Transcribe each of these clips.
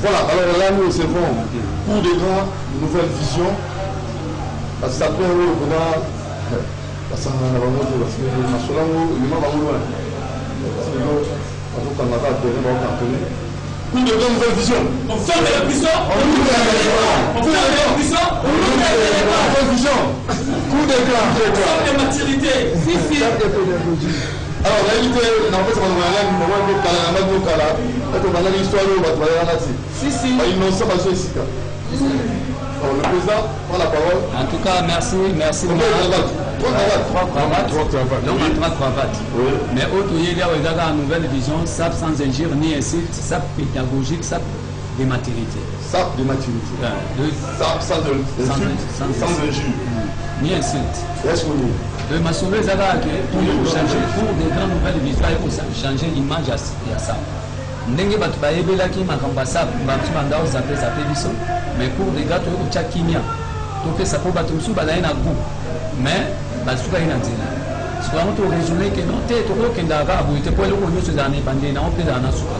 Voilà, alors là nous recevons pour des grands nouvelles visions. Parce que ça peut être pendant parce que coup de grande nouvelle vision. On ferme la prison, on ouvre la on ferme la prison, on ouvre la vision. Coup de grande de maturité. Alors, la réalité, en fait, on a l'histoire de innocent parce que c'est le président prend la parole. En tout cas, merci. Trois cravates. Oui. Mais autre, il y a une nouvelle vision, ça sans injure ni insulte, ça pédagogique, ça de maturité. Ça de maturité. Ça sans injure. Ni insulte. Est-ce que vous le maçonnerie, ça va pour changer, pour des grandes nouvelles visions, il faut changer l'image à ça. Ndenge batu bayebelaki makambo sa bantu banda ozape biso mais pour des gars to cha kimia to pesa po batu musu balaye na goût mais basuka ina nzela sikoyo to raisonner que non te to kenda ka bu te po eloko nyonso za ne bande na opeza na suka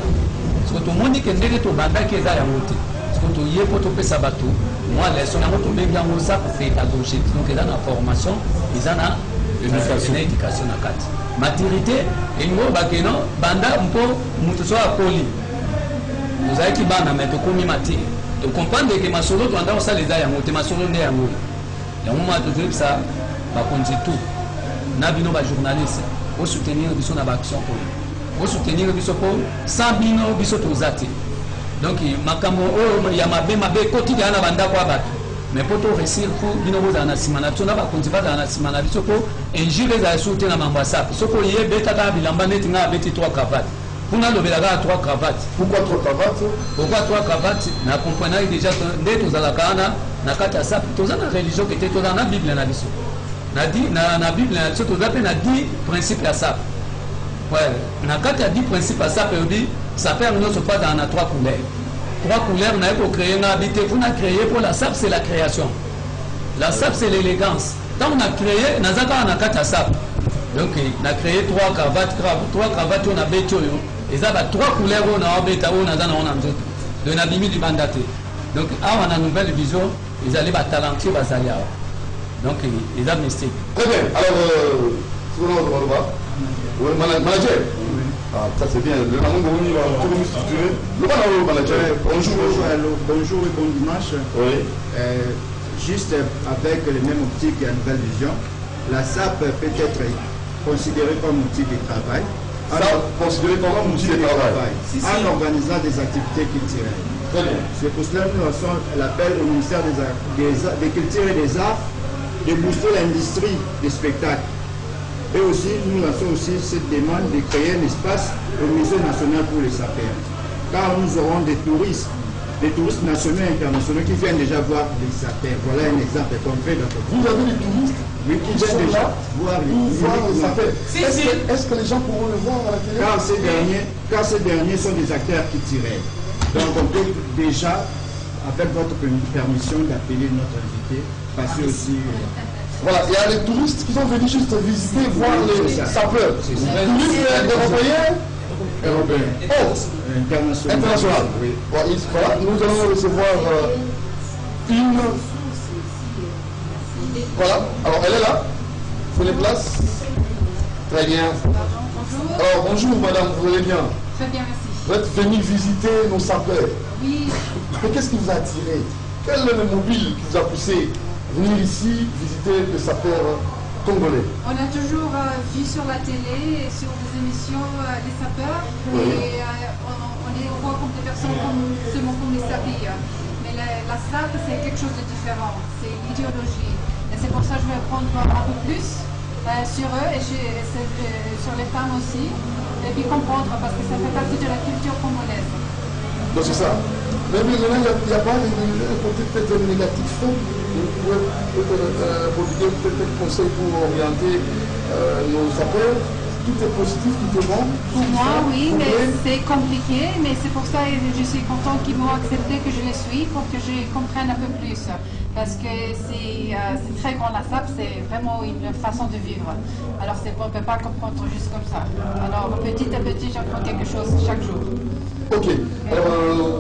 sikoyo to moni que ndenge to banda ke za ya mote sikoyo to yepo to pesa batu moi leçon yango to bengi yango ça pour faire pédagogique donc eza na formation eza na éducation na kati maturité ingo bakeno banda mpo mutu so akoli ozalaki bana mais tokomi matiri to comprendre que masolo to anda osala eza yango te masolo nde yango ma tozoyebisa bakonzi tout na bino bajournaliste osoutenir biso na baaction oyo osoutenir biso mpo sans bino biso toza te donc makambo oyo ya mabe ekoti kaka na bandako ya bato mais pour tout réussir pour bino bozala na nsima na biso na bakonzi bazala na nsima na biso mpo injure ezala sur te na mambo ya sape soki oyebetaka bilamba neti ngai abeti 3 cravates mpona alobelaka 3 cravates. Pourquoi 3 cravates? Pourquoi 3 cravates? Na comprenaki déjà nde tozalaka wana na kati ya sape toza na religion kete toza na bible na biso na bible na biso toza mpe na 10 principe ya sape na kati ya 10 principe ya sape eyobi sape yango nyonso mpo azala na 3 couleurs. 3 couleurs naye kocréer nga abi te mpona créer mpo la sape c'est la création, la sape c'est l'élégance. Tant on a créé naza kaka na kati ya sape donc na créé 3 cravates oyo na beti oyo eza ba 3 couleurs oyo na obeta oyo naza na ona nzoto donc nabimi libanda te donc awa na nouvelle vision ezali batalentueux bazali awa donc eza mystique. Très bien, alors manager. Ah, ça c'est bien. Le bonjour et bon dimanche. Oui. Juste avec les mêmes optiques et la nouvelle vision, la SAP peut être considérée comme outil de travail. Considéré comme un outil de travail. En organisant des activités culturelles. Très bien. C'est pour cela que nous lançons l'appel au ministère des Cultures et des Arts de booster l'industrie des spectacles. Et aussi, nous lançons aussi cette demande de créer un espace au Musée national pour les sapeurs. Car nous aurons des touristes nationaux et internationaux qui viennent déjà voir les sapeurs. Voilà un exemple concret. Vous avez des touristes qui viennent déjà voir les sapeurs. Est-ce que les gens pourront le voir à la télé? Car ces derniers sont des acteurs culturels. Donc on peut déjà, avec votre permission, d'appeler notre invité, passer aussi... Voilà, il y a les touristes qui sont venus juste visiter, voir les sapeurs. Les touristes européens. International. Oui. Voilà, nous allons recevoir une. Voilà, alors elle est là. Vous les place. Très bien. Alors bonjour madame, vous allez bien? Très bien, merci. Vous êtes venu visiter nos sapeurs. Oui. Mais qu'est-ce qui vous a attiré? Quel est le mobile qui vous a poussé venir ici visiter les sapeurs congolais? On a toujours vu sur la télé et sur des émissions des sapeurs, et on voit comme des personnes seulement comme les sapeurs. Mais la SAP c'est quelque chose de différent, c'est l'idéologie. Et c'est pour ça que je vais apprendre un peu plus sur eux et sur les femmes aussi, et puis comprendre parce que ça fait partie de la culture congolaise. Donc c'est ça. Mais maintenant, il n'y a pas un côté peut-être négatif. Vous pouvez profiter peut-être conseil pour orienter nos sapeurs. Tout est positif, tout est bon. Pour moi, oui, mais c'est compliqué. Mais c'est pour ça que je suis contente qu'ils m'ont accepté que je les suis pour que je comprenne un peu plus. Parce que c'est très grand la SAP, c'est vraiment une façon de vivre. Alors on ne peut pas comprendre juste comme ça. Alors petit à petit, j'apprends quelque chose chaque jour. Ok. Alors,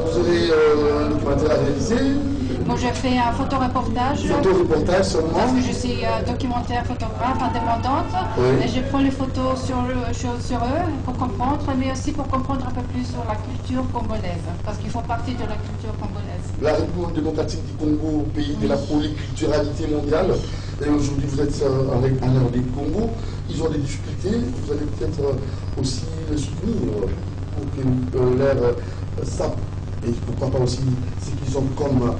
vous avez un documentaire à réaliser. Bon, j'ai fait un photoreportage. Photoreportage seulement. Parce que je suis documentaire photographe indépendante. Oui. Et je prends les photos sur eux pour comprendre, mais aussi pour comprendre un peu plus sur la culture congolaise. Parce qu'ils font partie de la culture congolaise. La République démocratique du Congo, pays de la polyculturalité mondiale. Et aujourd'hui, vous êtes en RD Congo. Ils ont des difficultés. Vous allez peut-être aussi les soutenir pour que leur SAP, et pourquoi pas aussi ce qu'ils ont comme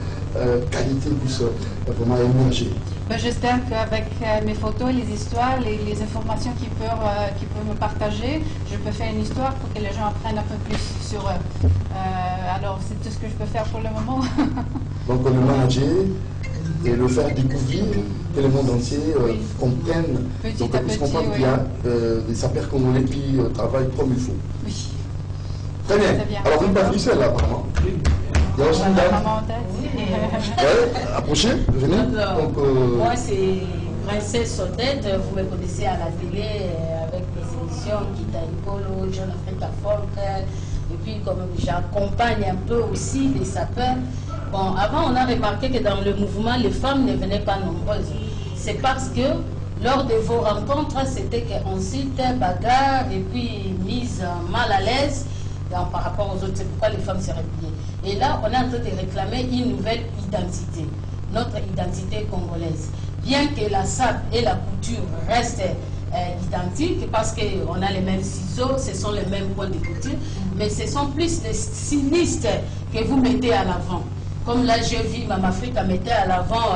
qualité puisse vraiment émerger. J'espère qu'avec mes photos, les histoires, les informations qu'ils peuvent me partager, je peux faire une histoire pour que les gens apprennent un peu plus sur eux. Alors, c'est tout ce que je peux faire pour le moment. Donc, le manager et le faire découvrir, que le monde entier comprenne. Petit Donc, à on puisse petit, comprendre qu'il y a des sapeurs congolais qui travaillent comme il faut. Oui. Très bien. Très bien. Alors, vous ne parlez pas là, apparemment. Il y a aussi une dame. Maman en tête. Ouais, approchez, venez. Donc, moi, c'est Princesse Odette. Vous me connaissez à la télé avec mes émissions Kita Ikolo, Jeune Africa Folk. Et puis, comme j'accompagne un peu aussi les sapeurs. Bon, avant, on a remarqué que dans le mouvement, les femmes ne venaient pas nombreuses. C'est parce que lors de vos rencontres, c'était qu'on cite bagarre et puis mise mal à l'aise par rapport aux autres. C'est pourquoi les femmes s'est repliées. Et là, on est en train de réclamer une nouvelle identité, notre identité congolaise. Bien que la SAP et la couture restent identiques, parce qu'on a les mêmes ciseaux, ce sont les mêmes points de couture, mais ce sont plus les stylistes que vous mettez à l'avant. Comme là, j'ai vu Mama Africa mettait à l'avant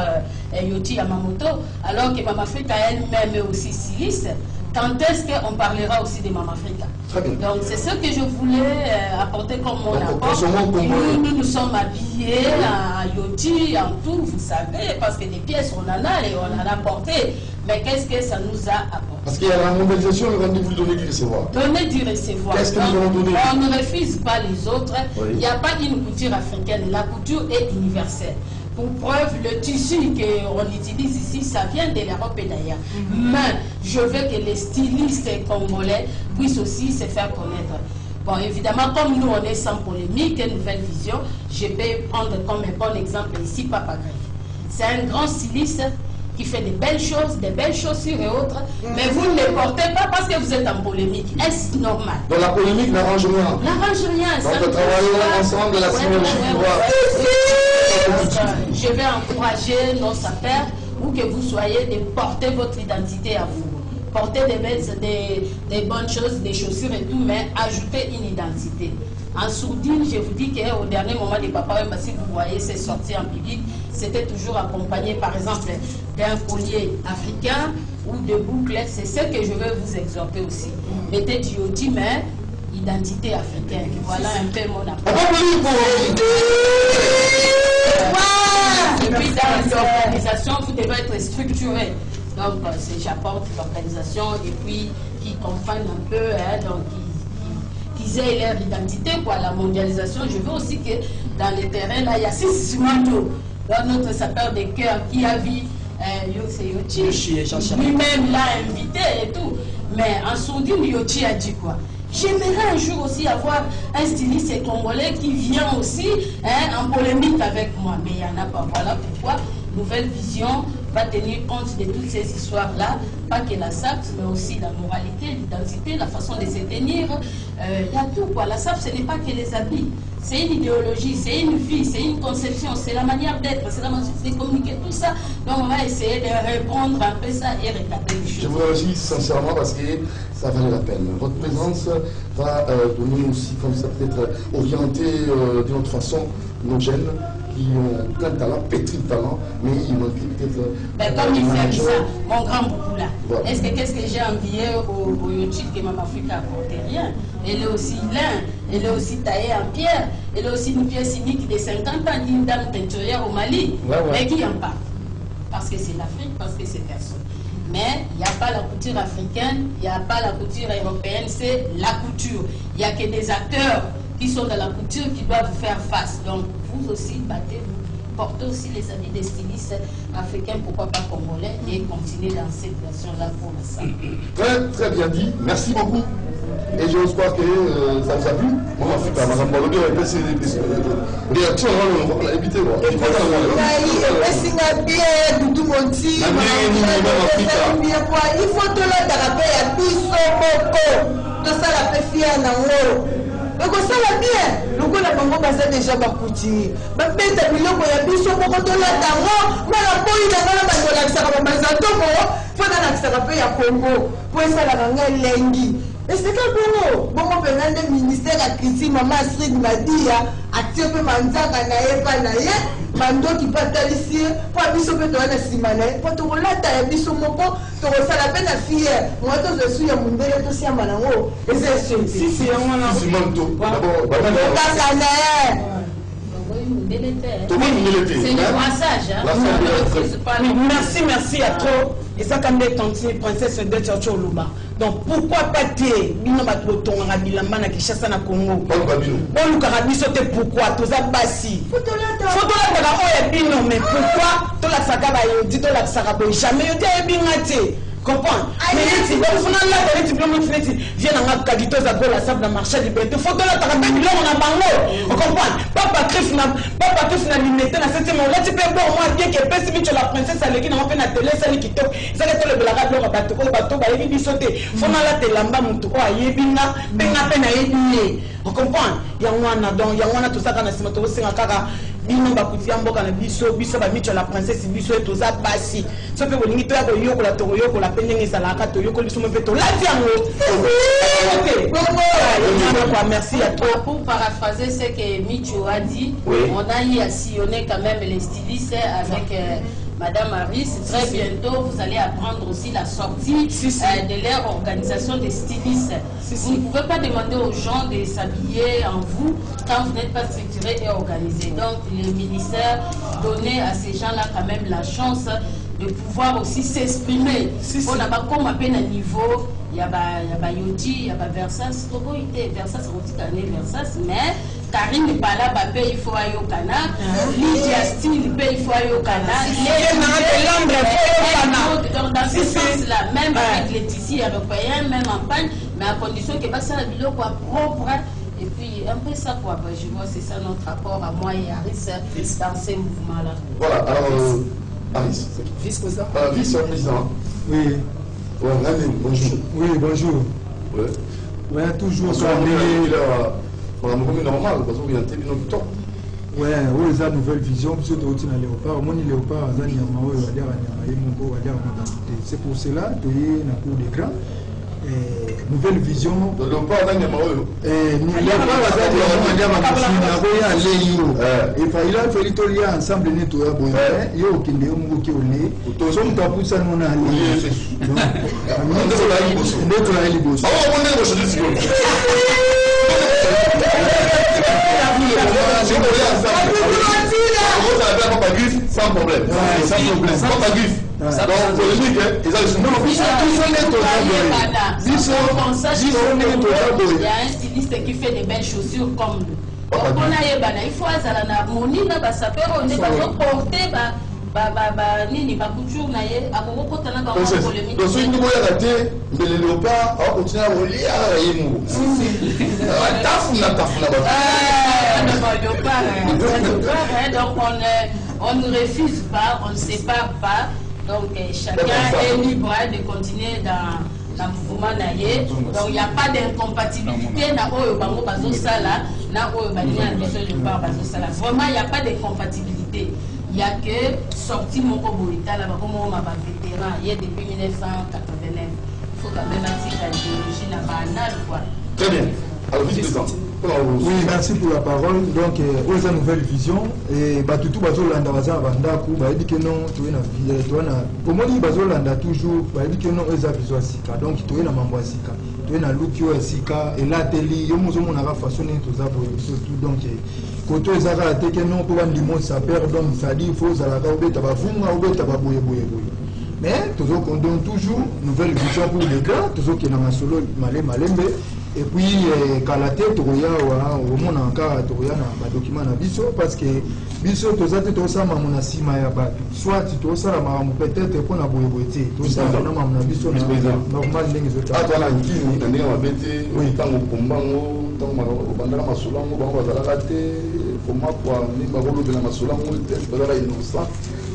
Yoti Yamamoto, alors que Mama Africa elle-même est aussi styliste. Quand est-ce qu'on parlera aussi de Mama Africa? Très bien. Donc c'est ce que je voulais apporter comme mon apport. Nous sommes habillés en Yoti, en tout, vous savez, parce que des pièces on en a et on en a porté. Mais qu'est-ce que ça nous a apporté? parce qu'il y a la mondialisation, le rendez-vous donner du recevoir. Donner du recevoir. Qu'est-ce que nous allons donner? On ne refuse pas les autres. Oui. Il n'y a pas une couture africaine. La couture est universelle. Pour preuve, le tissu qu'on utilise ici, ça vient de l'Europe et d'ailleurs. Mais je veux que les stylistes congolais puissent aussi se faire connaître. Bon, évidemment, comme nous, on est sans polémique, une nouvelle vision, je vais prendre comme un bon exemple ici Papa Greg. C'est un grand styliste qui fait des belles chaussures et autres, mais vous ne les portez pas parce que vous êtes en polémique. Est-ce normal? Donc la polémique n'arrange rien. N'arrange rien. Donc travaillons ensemble de la symbologie du droit. Je vais encourager nos sapeurs, ou que vous soyez, de porter votre identité à vous. Porter des bonnes choses, des chaussures et tout, mais ajouter une identité. En sourdine, je vous dis qu'au dernier moment de Papa Wemba, si vous voyez ces sorties en public, c'était toujours accompagné par exemple d'un collier africain ou de boucles. C'est ce que je veux vous exhorter aussi. Mettez du yoti, mais identité africaine. Voilà un peu mon apport. Et puis dans l'organisation, vous devez être structuré. Donc j'apporte l'organisation et puis qui comprennent un peu, donc qu'ils aient leur identité, quoi, la mondialisation. Je veux aussi que dans les terrains, là, il y a 6 manteaux. Notre sapeur de cœur qui a vu Yoti, lui-même l'a invité et tout. Mais en sourdine, Yoti a dit quoi? J'aimerais un jour aussi avoir un styliste congolais qui vient aussi en polémique avec moi. Mais il n'y en a pas. Voilà pourquoi Nouvelle Vision va tenir compte de toutes ces histoires-là. Pas que la SAP, mais aussi la moralité, l'identité, la façon de se tenir. Il y a tout, quoi. La SAP, ce n'est pas que les habits. C'est une idéologie, c'est une vie, c'est une conception, c'est la manière d'être, c'est la manière de communiquer, tout ça. Donc on va essayer de répondre un peu ça et regarder les choses. Je vous remercie sincèrement parce que ça valait la peine. Votre présence va donner aussi, comme ça, peut-être orienter de notre façon nos jeunes qui ont plein de talent, pétri de talent, mais ils manquent peut-être. Ben, comme il fait ça, mon grand beaucoup là. Voilà. Est-ce que qu'est-ce que j'ai envié au Yoti que Mama Africa apportait? Rien. Elle est aussi lin, elle est aussi taillée en pierre, elle est aussi une pièce unique de 50 ans, une dame teinturière au Mali. Mais qui en parle? Parce que c'est l'Afrique, parce que c'est personne. Mais il n'y a pas la couture africaine, il n'y a pas la couture européenne, c'est la couture. Il n'y a que des acteurs qui sont dans la couture qui doivent faire face. Donc vous aussi, battez-vous, portez aussi les habits des stylistes africains, pourquoi pas congolais, et continuez dans cette version-là pour la salle. Très, très bien dit. Merci beaucoup. Et j'ose croire que ça nous a plu. Moi, je suis pas mal en de réaction, on va éviter. Il faut te le rappeler à tosala pe fier nango ekosala bien lokola bango baza deja bakutiri bapeta biloko ya biso moko tolata ngo mala boyi na ngala bango lakisaka bamazantoko mpo nalakisaka mpe ya kongo mpo esalaka nga elengi esika bongo bongo mpenza nde ministère ya kriti mama Astrid Madia atie mpe manzaka na ye mpa na ye mandoki mpe atalisi ye mpo biso mpe toya na nsima na ye mpo tokolata ya biso moko tokosala mpe na fiere mwa tozwa esu ya mondele tosiamba nango eza esisi okaka na ye c'est le brassage. Merci à trop. Et ça, quand les tantes, princesse de Tchotcholuba. Donc, pourquoi pas t'es bino batoton rabilamba na Kinshasa na Congo? Bon, le carabiso te pourquoi? Tous à Bassi. Faut te la bino, mais pourquoi? Tout la sakaba yodi, tout la sakaba jamais yodi a bingate. Comprends? Mais si vous avez un diplôme, viens dans la cadito à la sable dans le marché du béton. Faut que la tarabelle, on a bango. On comprend? Papa Krif n'a limité la 7e. Là, tu peux voir moi bien que pessimiste la princesse à l'équipe, on a fait la télé, ça qui top. Ça le blague, le bateau, bah, il dit sauter. Faut la télé, lamba, mon tour, yébina, peine à yébiner. On comprend? Yangwana, donc, Yangwana, tout ça, quand on a c'est un cara. Bino bakuti amboka na biso ba micho la princesse biso etoza basi so pe bolingi to ya ko yoko la toro yoko la penenge sala ka to yoko biso mo pe to la tiango merci à toi. Pour paraphraser ce que Micho a dit, on a eu à sillonner quand même les stylistes avec Madame Harris. Très bientôt, vous allez apprendre aussi la sortie de leur organisation des stylistes. Vous ne pouvez pas demander aux gens de s'habiller en vous quand vous n'êtes pas structuré et organisé. Donc, le ministère donnait à ces gens-là quand même la chance de pouvoir aussi s'exprimer. On n'a pas comme à peine à niveau. Il y a Yoti, il y a Versas, Togo était Versas, Versas, mais Karine n'est pas là, il faut aller au Ghana. Lydia Steele, il faut aller au Ghana. Dans ce sens-là, même avec les tissus européens, même en panne, mais à condition que ça soit propre. Et puis, un peu ça, quoi. Je vois, c'est ça notre rapport à moi et Harris dans ces mouvements-là. Voilà, alors, Harris. Vice-président. Vice-président. Oui. Ouais, bonjour. Oui, bonjour. Ouais. Ouais, toujours ça. On a un normal, parce qu'il y a un tel temps. Ouais, oui, ça nouvelle vision, parce que tu as un léopard. Moi, le léopard, c'est pour cela que tu as un cours d'écran. Nouvelle vision. Le léopard, il a fallu tout lier ensemble, nettoyer. Il y a aucun démon qui est au nez. Son tapou, ça nous a lié. Nettoyer les bosses. Sans problème. Sans problème. Pas griffe. Donc, polémique, ils il y a un styliste qui fait des belles chaussures comme il faut à la harmonie, ça peut porter nini bakuchur na ye akokotana ba polémique. Donc si nous voyons rater le léopard on continue à relier à yemu. Donc on ne refuse pas, on ne sépare pas. Donc chacun est libre de continuer dans le mouvement naïe. Donc il n'y a pas d'incompatibilité na oyo bango bazo sala na oyo bania biso le par bazo sala. Vraiment il n'y a pas d'incompatibilité. Il n'y a que sorti mon cobolita là comme on m'a vétéran il y a depuis 1989. Il faut quand même attirer la idéologie na banal quoi. Très bien. Alors vice-président. Oui, merci pour la parole. Donc, aux une nouvelle vision. Et tout bazolanda baza bandaku, ba dit que non, tu es na vie, tu na. Pour moi dit bazolanda toujours, ba dit que non, eza vision sika. Donc, tu es na mambo sika. Tu es na lukio sika et là teli, yo mozo mona ka façonner tout ça pour tout donc koto ezaka te que non pour ndimo ça perd donc ça dit il faut za la ka obeta ba vunga obeta ba boye. Mais toujours qu'on donne toujours nouvelle vision pour les gars, toujours qui na masolo malembe. et puis kalate tokoya wa omona encore tokoya na document na biso parce que biso tozate tosama mona sima ya bato soit tosala makambo peut-être pour na boyebote tosala na makambo na biso normal ndenge zota atwala nkini na ndenge mabete ntango kombango ntango bandaka masolango bango bazalaka te koma kwa ndenge bakolobela masolango te bazala innocent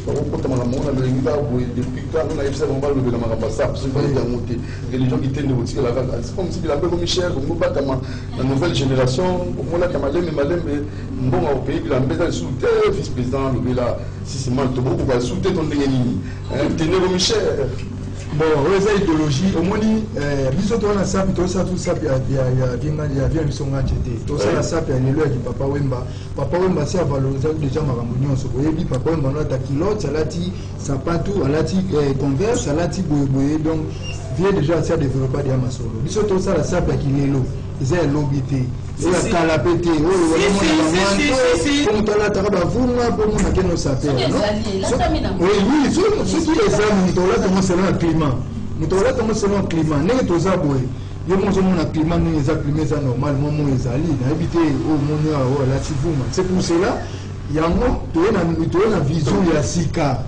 bakokota makambo ngo na melengi baboye depuis ntango na yebisa bango balobela makambo asap soki bayebi yango te ke les gens qui tende kotikala kaka c'est comme si bilamba ekomi cher bongo batama na nouvelle génération omonaka malembe mbongo akopaye bilamba eza lisusu te vice président alobela sisimal tobokoka lisusu te to ndenge nini tende ekomi cher. Bon, oza idéologie omoni biso towana sapi tosala tu sapi ya bien biso nganje te tosala sapi ya lelo ya papa wemba si avalorisaki déjà makambo nyonso oyebi papa wemba alata kilote alati sapatu alati converse alati boyeboye donc vie déjà asi adéveloppa ya masolo biso tosala sapi ya kilelo eza elobi te oyo kala pe te oyo omoto alataka bavunga mpo monake nosapela soki eza moto olatango selon ya climat moto olatango selon ya climat ndenge toza boye yo mo ozomona climat ndenge eza climat eza normal momo ezali nayebi te oyo moni oyo alati vunga c'est pour cela yango toye na vision ya sika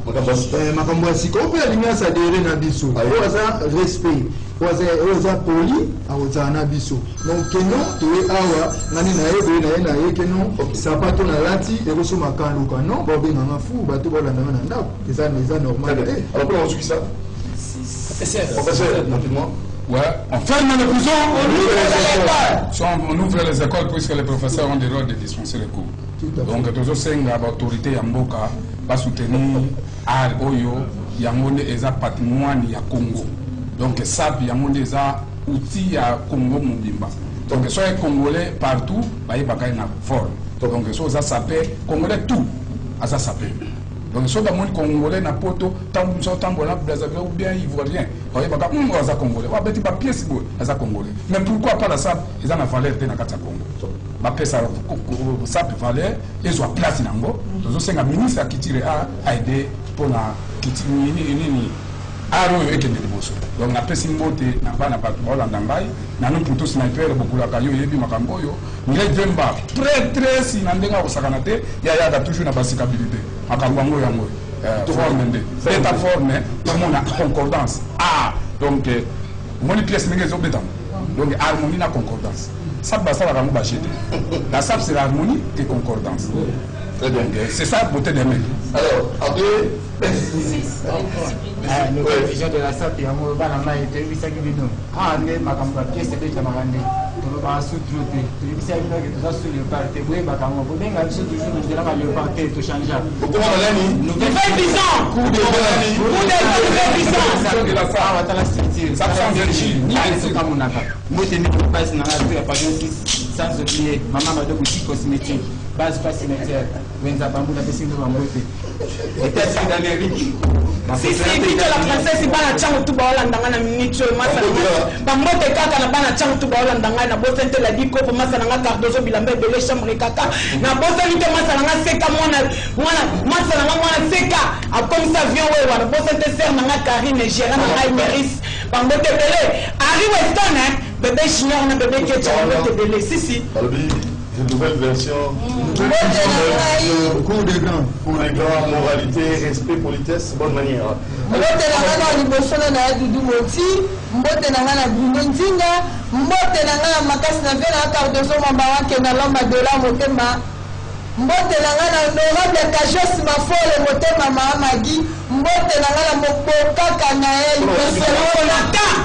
makambo ya sika oyo mpe alingi asadere na biso oyo aza respect oyo aza poli akozala na biso donc keno toye awa ngani nayebeye na ye keno sapato nalati ekosomaka luka non babenganga fu bato baolandanga na ndako eza normal te. Alors comment on suit ça? Professeur, rapidement. Ouais, on ferme les prisons, on ouvre les écoles puisque les professeurs ont le droit de dispenser les cours. Donc, toujours c'est l'autorité Yamboka va soutenir art oyo yangonde eza patrimoine ya Congo. Donc ça yangonde eza outil ya Congo mobimba. Donc soit congolais partout, ba yebaka na fort. Donc ça s'appelle congolais tout, ça s'appelle. Donc soit dans le congolais na poto tambola Brazzaville ou bien ivoirien. Ba yebaka za congolais. Wa beti ba pièce bo za congolais. Mais pourquoi pas la ça ils en a valeur te na kata Congo. Ba pesa ça peut valeur et soit place nango. Donc c'est un ministre qui tire à aider pour na kitini nini aro ekende liboso. Donc na pesi mbote na bana bato Hollande ngai na no puto sniper bokulaka yo yebi makambo yo ngile Demba très sinandenga osakana te ya da toujours na basikabilité makambo ngo yango forme de beta forme comme on a concordance donc moni pièce ngeze obeta donc harmonie na concordance ça basa la ba chete la ça c'est l'harmonie et concordance. Très bien. C'est ça la beauté des mecs. Alors après la vision de la SAP ya mo bana mai te bisaki bino ne makambo ya pièce de tamarande to ba sous-traité to bisaki bino que to sur le parti boye bakango bo benga biso toujours nous de la le parti to changer comment nani nous fait bizarre coup de bizarre de la fa watala structure ça change ni c'est comme on a pas moi tenir passe na la page 6 sans oublier maman m'a donné cosmétique base pas cimetière wenza bambula besindo bamote était dans l'Amérique. Si la princesse bana chango tu baolanda ngana minicho masala bambote kaka na bana chango tu baolanda ngana bosente la diko po masala nga cardozo bilambe bele chambre kaka na bosente te masala nga seka mwana masala nga mwana seka a comme ça vient ouais wana bosente ser nga Karine Gérard nga Meris bambote bele Harry Weston bébé junior na bébé Ketcha bambote bele si une nouvelle version cours des grands moralité, respect, politesse, bonne manière. Mbote na ngana liboso na Dudu Moti, mbote na ngana Bruno Nzinga, mbote na ngana makasi na vena Cardozo Mambara ke na lomba de la motema. Mbote na ngana honorable Kajos Mafole motema Mahamagi, mbote na ngana Mokoka Kanael, Barcelona,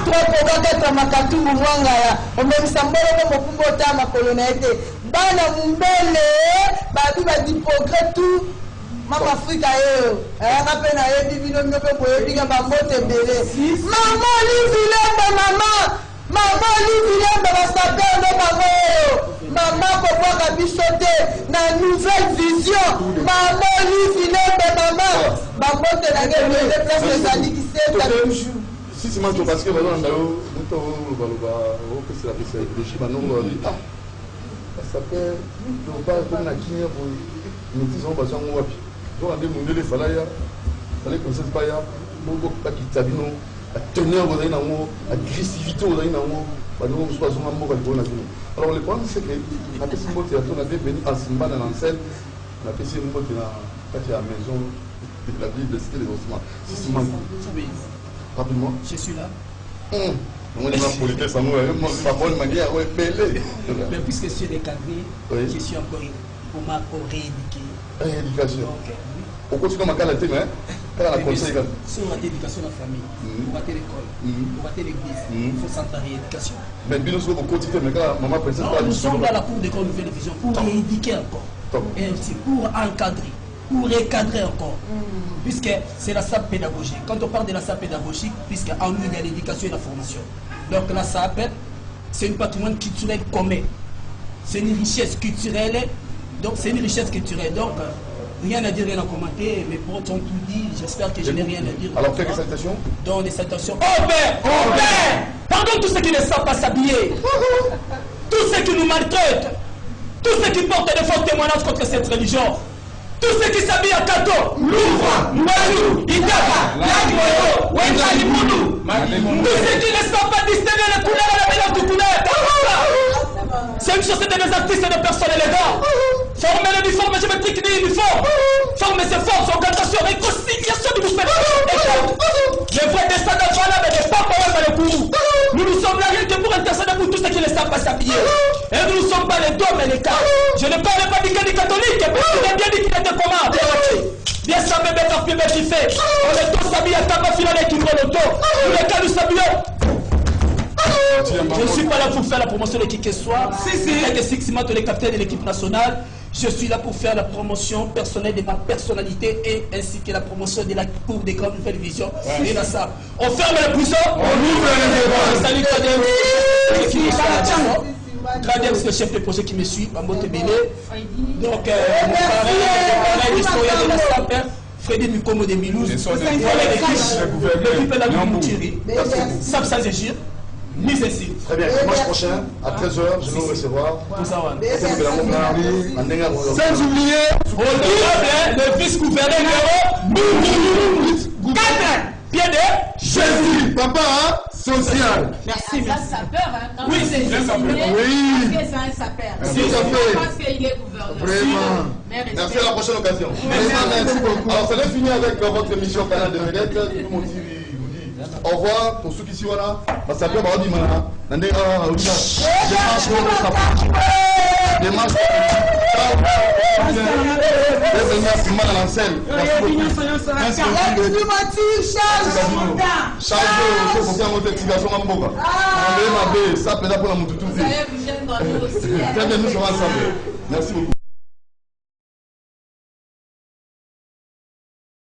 trop kaka Makatumbu Mwanga ya, omemisa mbolo mokumbo ta makolo na ete. Bana mbele babi badi progrès tout mama Afrika yo rapena yebi bino mpe boyebi ka bambote bele mama livilembe mama livilembe basape no bango mama kokwa bisote na nouvelle vision mama livilembe mama bambote na ngebe les places ezali qui c'est toujours si c'est moi parce que maintenant ndao muto baloba o que c'est la pesa de chiba non ça s'appelle le pas comme la Guinée pour nous disons pas en wapi donc on demande les falaya fallait comme ça pas ya beaucoup pas qui tabino à tenir vous avez dans agressivité vous avez dans Alors le problème c'est que la personne qui est venue à Simba dans l'enseigne, la personne qui est à la maison de la ville de Cité des Ossements. C'est Simba. Rapidement. Je suis là. On est en politique, ça nous pas bonne manière, on est pelé. Mais puisque je suis décadré, je suis encore pour ma rééduquer. Rééducation. Au continue à la télé, la conseil. Si on a l'éducation de la famille, on va l'école, on va l'église, il faut centrer la rééducation. Mais bien sûr, au quotidien, mais quand maman précise pas. Nous sommes dans la cour d'école Nouvelle Vision pour rééduquer encore. Et ainsi, pour encadrer, pour recadrer encore. Puisque c'est la SAP pédagogique. Quand on parle de la SAP pédagogique, puisqu'en nous, il y a l'éducation et la formation. Donc la SAP, c'est un patrimoine culturel commun. C'est une richesse culturelle. Donc c'est une richesse culturelle. Donc rien à dire, rien à commenter, mes potes ont tout dit. J'espère que je n'ai rien à dire. Alors quelques salutations. Donc des salutations. Oh père! Pardon tous ceux qui ne savent pas s'habiller. Tous ceux qui nous maltraitent. Tous ceux qui portent des faux témoignages contre cette religion. Tous ceux qui s'habillent à Kato, Louvre, Mouazou, Idaka, Lagoyo, Wenchali Moudou. Tous ceux qui ne savent pas distinguer les couleurs et la mélange de couleurs. C'est une société des artistes et des personnes élégantes. Former l'uniforme géométrique ni uniforme. Former ses forces, organisation, réconciliation du mouvement. Les vrais destins d'Afala, mais des papas, mais les gourous. Nous nous sommes là rien que pour intercéder pour tous ceux qui ne savent pas s'habiller. Et nous ne sommes pas les dômes et les cas. Je ne parle pas du cas du catholique, mais tu as bien dit qu'il était comment. Bien ça, bébé, bien fait. On est tous habillés à tabac final avec une l'auto. Tous les cas, nous s'habillons. Je ne suis pas là pour faire la promotion de qui que ce soit. Il y a Six Mato, le capitaine de l'équipe nationale. Je suis là pour faire la promotion personnelle de ma personnalité et ainsi que la promotion de la cour des grandes nouvelles visions et la SAP. On ferme les prisons, on ouvre les salut Gradem, c'est le chef de projet qui me suit, Bambote Bélé. Donc, mon parrain historien de la SAP, Frédé Mukomo de Milouz. Voilà l'équipe est là de Moutiri. SAP sans égir. Mise ici. Très bien, dimanche prochain, à 13h, je vais vous recevoir. Sans oublier, le vice-gouverneur numéro 4, Pierre de Jésus, papa, social. Merci. Ça sapeur, oui, c'est un sapeur. Oui. Parce que c'est un sapeur. Parce qu'il est gouverneur. Vraiment. Merci à la prochaine occasion. Merci beaucoup. Alors, ça va finir avec votre émission Canal de Vedette. Au revoir pour ceux qui sont là. Parce que ça peut avoir du mal. Démarche. Merci beaucoup.